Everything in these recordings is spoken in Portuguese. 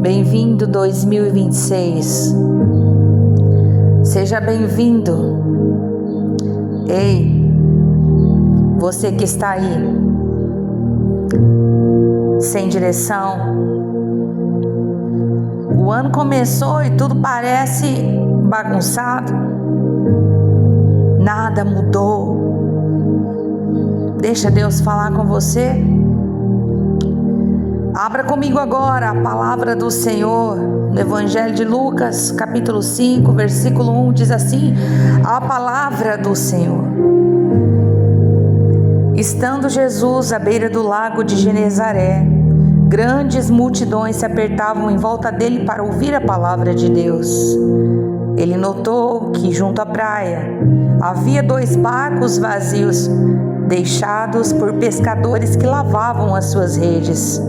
Bem-vindo 2026. Seja bem-vindo. Ei, você que está aí, sem direção. O ano começou e tudo parece bagunçado. Nada mudou. Deixa Deus falar com você. Abra comigo agora a palavra do Senhor no Evangelho de Lucas, capítulo 5, versículo 1, diz assim: a palavra do Senhor. Estando Jesus à beira do lago de Genezaré, grandes multidões se apertavam em volta dele para ouvir a palavra de Deus. Ele notou que junto à praia havia 2 barcos vazios, deixados por pescadores que lavavam as suas redes.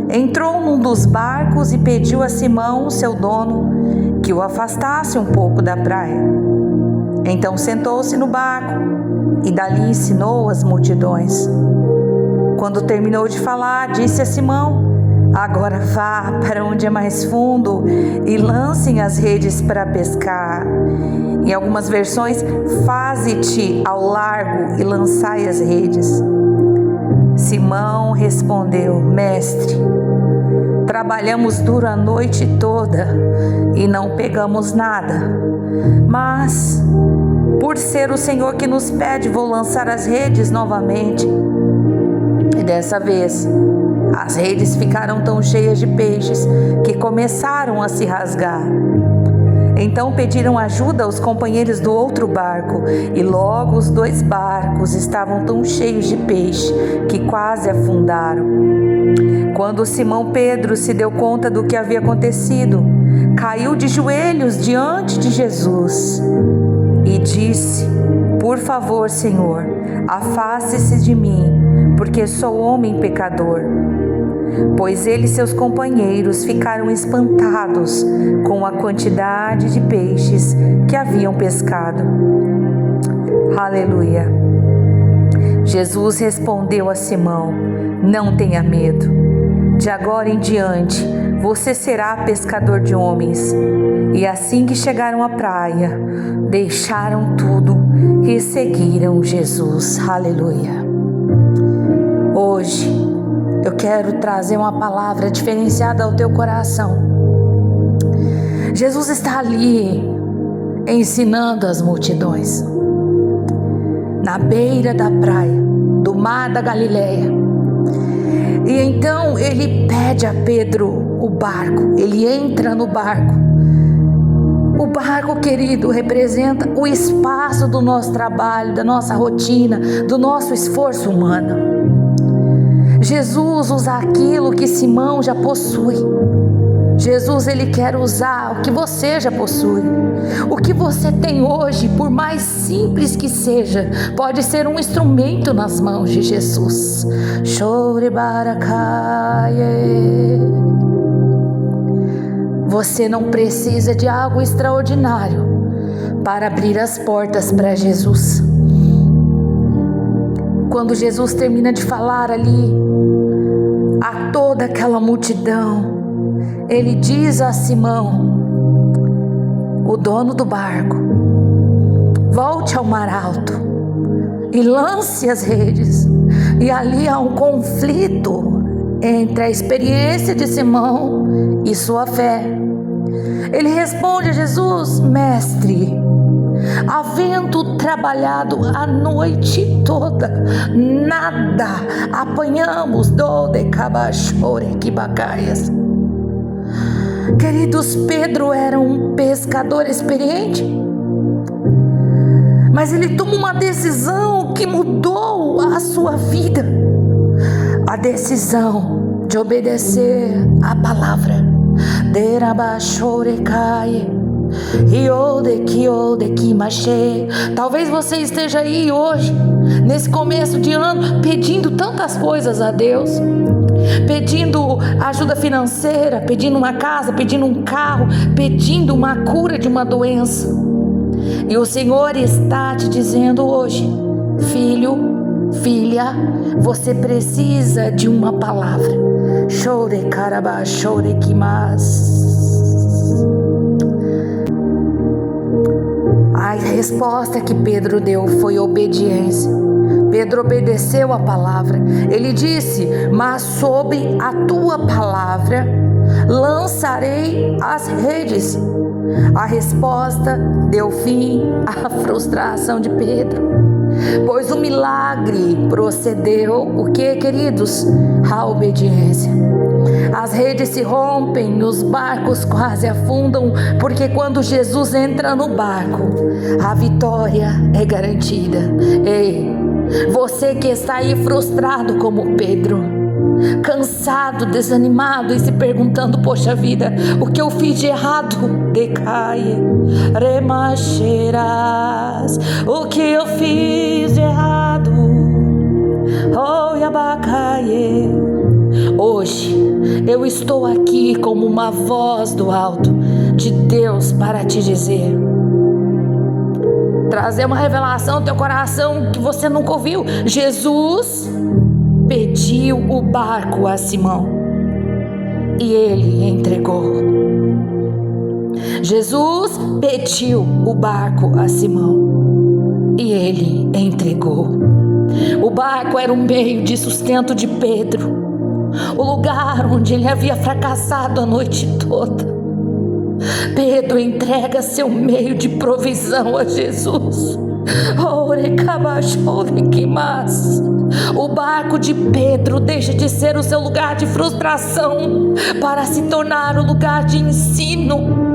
Entrou num dos barcos e pediu a Simão, seu dono, que o afastasse um pouco da praia. Então sentou-se no barco e dali ensinou as multidões. Quando terminou de falar, disse a Simão: agora vá para onde é mais fundo e lancem as redes para pescar. Em algumas versões, faze-te ao largo e lançai as redes. Simão respondeu: mestre, trabalhamos duro a noite toda e não pegamos nada. Mas, por ser o Senhor que nos pede, vou lançar as redes novamente. E dessa vez, as redes ficaram tão cheias de peixes que começaram a se rasgar. Então pediram ajuda aos companheiros do outro barco, e logo os 2 barcos estavam tão cheios de peixe que quase afundaram. Quando Simão Pedro se deu conta do que havia acontecido, caiu de joelhos diante de Jesus e disse: por favor, Senhor, afaste-se de mim, porque sou homem pecador. Pois ele e seus companheiros ficaram espantados com a quantidade de peixes que haviam pescado. Aleluia. Jesus respondeu a Simão: não tenha medo. De agora em diante, você será pescador de homens. E assim que chegaram à praia, deixaram tudo e seguiram Jesus. Aleluia. Hoje, eu quero trazer uma palavra diferenciada ao teu coração. Jesus está ali ensinando as multidões na beira da praia do mar da Galileia. E então ele pede a Pedro o barco. Ele entra no barco. O barco, querido, representa o espaço do nosso trabalho, da nossa rotina, do nosso esforço humano. Jesus usa aquilo que Simão já possui. Jesus, ele quer usar o que você já possui. O que você tem hoje, por mais simples que seja, pode ser um instrumento nas mãos de Jesus. Você não precisa de algo extraordinário para abrir as portas para Jesus. Quando Jesus termina de falar ali a toda aquela multidão, ele diz a Simão, o dono do barco: volte ao mar alto e lance as redes. E ali há um conflito entre a experiência de Simão e sua fé. Ele responde a Jesus: mestre, havendo trabalhado a noite toda, nada apanhamos. Queridos, Pedro era um pescador experiente, mas ele toma uma decisão que mudou a sua vida. A decisão de obedecer a palavra. Talvez você esteja aí hoje, nesse começo de ano, pedindo tantas coisas a Deus, pedindo ajuda financeira, pedindo uma casa, pedindo um carro, pedindo uma cura de uma doença. E o Senhor está te dizendo hoje: filho, Filha, você precisa de uma palavra. Chore caraba, chore kimas. A resposta que Pedro deu foi obediência. Pedro obedeceu a palavra. Ele disse: mas sob a tua palavra lançarei as redes. A resposta deu fim à frustração de Pedro, pois o milagre procedeu o que, queridos? A obediência. As redes se rompem, os barcos quase afundam, porque quando Jesus entra no barco, a vitória é garantida. Ei, você que está aí frustrado como Pedro, cansado, desanimado e se perguntando: poxa vida, o que eu fiz de errado? Decaie, remacheiras, o que eu fiz de errado? Oh, abacaie. Hoje eu estou aqui como uma voz do alto de Deus para te dizer, trazer uma revelação no teu coração que você nunca ouviu. Jesus pediu o barco a Simão e ele entregou. Jesus pediu o barco a Simão e ele entregou. O barco era o meio de sustento de Pedro, o lugar onde ele havia fracassado a noite toda. Pedro entrega seu meio de provisão a Jesus. O barco de Pedro deixa de ser o seu lugar de frustração para se tornar o lugar de ensino.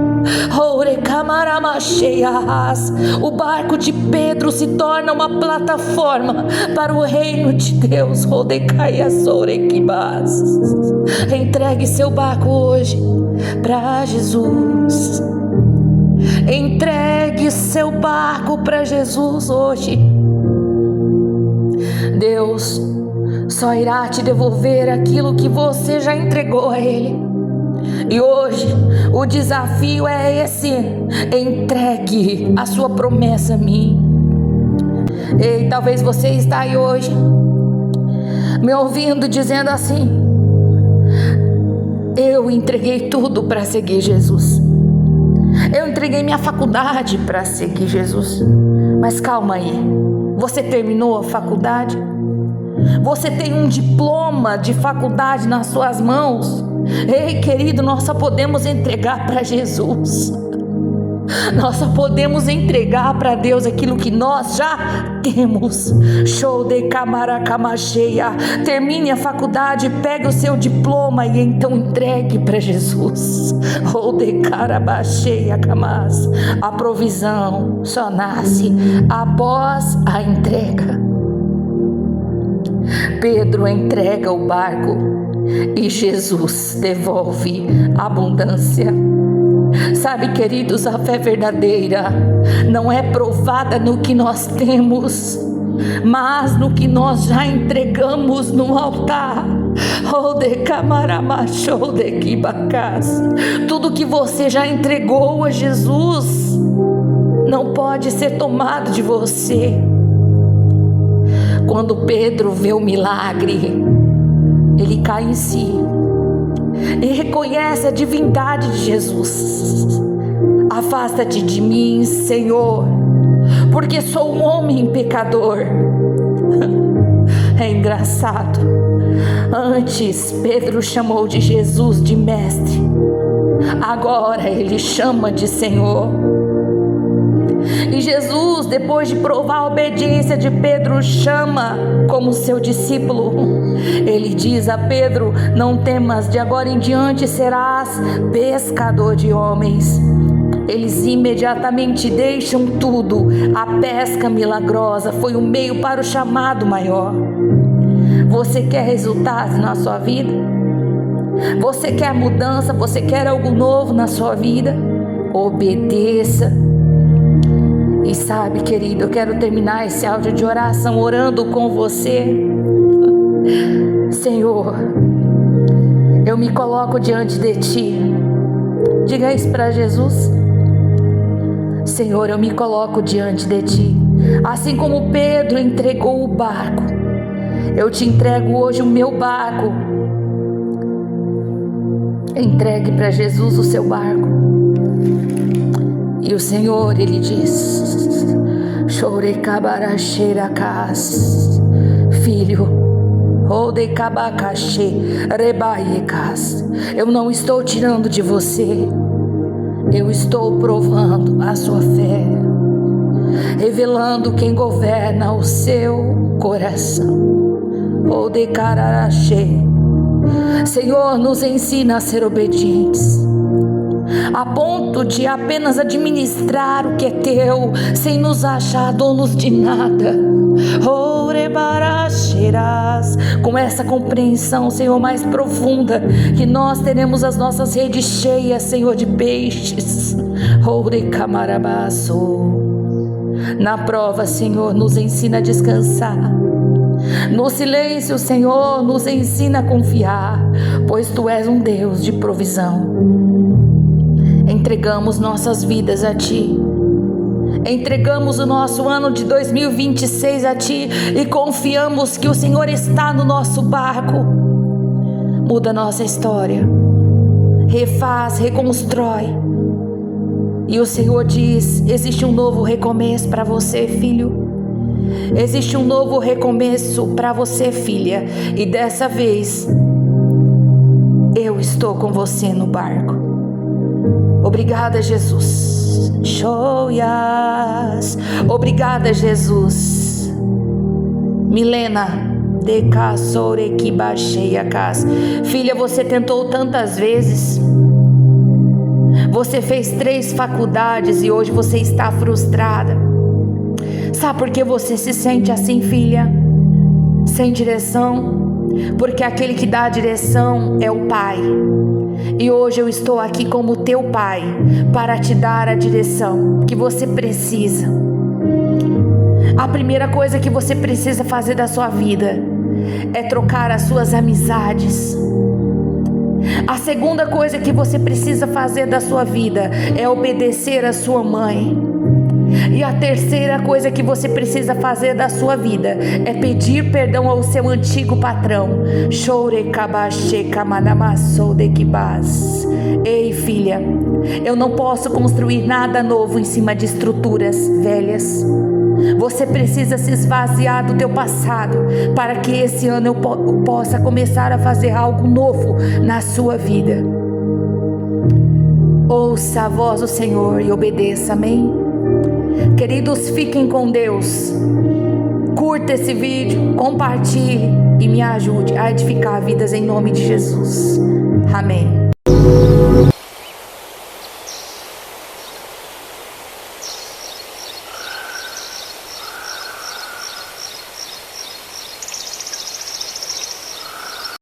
O barco de Pedro se torna uma plataforma para o reino de Deus. Entregue seu barco hoje para Jesus. Entregue seu barco para Jesus hoje. Deus só irá te devolver aquilo que você já entregou a Ele. E hoje o desafio é esse: entregue a sua promessa a mim. E talvez você está aí hoje me ouvindo dizendo assim: eu entreguei tudo para seguir Jesus. Eu entreguei minha faculdade para seguir Jesus. Mas calma aí, você terminou a faculdade? Você tem um diploma de faculdade nas suas mãos? Ei, querido, nós só podemos entregar para Jesus. Nós só podemos entregar para Deus aquilo que nós já temos. Show de camaracamacheia. Termine a faculdade, pegue o seu diploma e então entregue para Jesus. Ou de carabacheia camas. A provisão só nasce após a entrega. Pedro entrega o barco e Jesus devolve a abundância. Sabe, queridos, a fé verdadeira não é provada no que nós temos, mas no que nós já entregamos no altar. Tudo que você já entregou a Jesus não pode ser tomado de você. Quando Pedro vê o milagre, ele cai em si e reconhece a divindade de Jesus. Afasta-te de mim, Senhor, porque sou um homem pecador. É engraçado. Antes Pedro chamou de Jesus de mestre, agora ele chama de Senhor. E Jesus, depois de provar a obediência de Pedro, chama como seu discípulo. Ele diz a Pedro: não temas, de agora em diante serás pescador de homens. Eles imediatamente deixam tudo. A pesca milagrosa foi um meio para o chamado maior. Você quer resultados na sua vida? Você quer mudança? Você quer algo novo na sua vida? Obedeça. E sabe, querido, eu quero terminar esse áudio de oração orando com você. Senhor, eu me coloco diante de Ti. Diga isso para Jesus. Senhor, eu me coloco diante de Ti. Assim como Pedro entregou o barco, Eu te entrego hoje o meu barco. Entregue para Jesus o seu barco. E o Senhor, Ele diz: filho, eu não estou tirando de você, eu estou provando a sua fé, revelando quem governa o seu coração. Senhor, nos ensina a ser obedientes, a ponto de apenas administrar o que é teu, sem nos achar donos de nada. Com essa compreensão, Senhor, mais profunda, que nós teremos as nossas redes cheias, Senhor, de peixes. Na prova, Senhor, nos ensina a descansar. No silêncio, Senhor, nos ensina a confiar, pois Tu és um Deus de provisão. Entregamos nossas vidas a Ti. Entregamos o nosso ano de 2026 a Ti e confiamos que o Senhor está no nosso barco. Muda nossa história, refaz, reconstrói. E o Senhor diz: existe um novo recomeço para você, filho. Existe um novo recomeço para você, filha. E dessa vez, eu estou com você no barco. Obrigada, Jesus. Obrigada, Jesus. Milena, filha, você tentou tantas vezes. Você fez 3 faculdades e hoje você está frustrada. Sabe por que você se sente assim, filha? Sem direção? Porque aquele que dá a direção é o Pai. E hoje eu estou aqui como teu Pai para te dar a direção que você precisa. A primeira coisa que você precisa fazer da sua vida é trocar as suas amizades. A segunda coisa que você precisa fazer da sua vida é obedecer a sua mãe. E a terceira coisa que você precisa fazer da sua vida é pedir perdão ao seu antigo patrão. Ei, filha, eu não posso construir nada novo em cima de estruturas velhas. Você precisa se esvaziar do teu passado para que esse ano eu possa começar a fazer algo novo na sua vida. Ouça a voz do Senhor e obedeça, amém? Queridos, fiquem com Deus. Curta esse vídeo, compartilhe e me ajude a edificar vidas em nome de Jesus. Amém.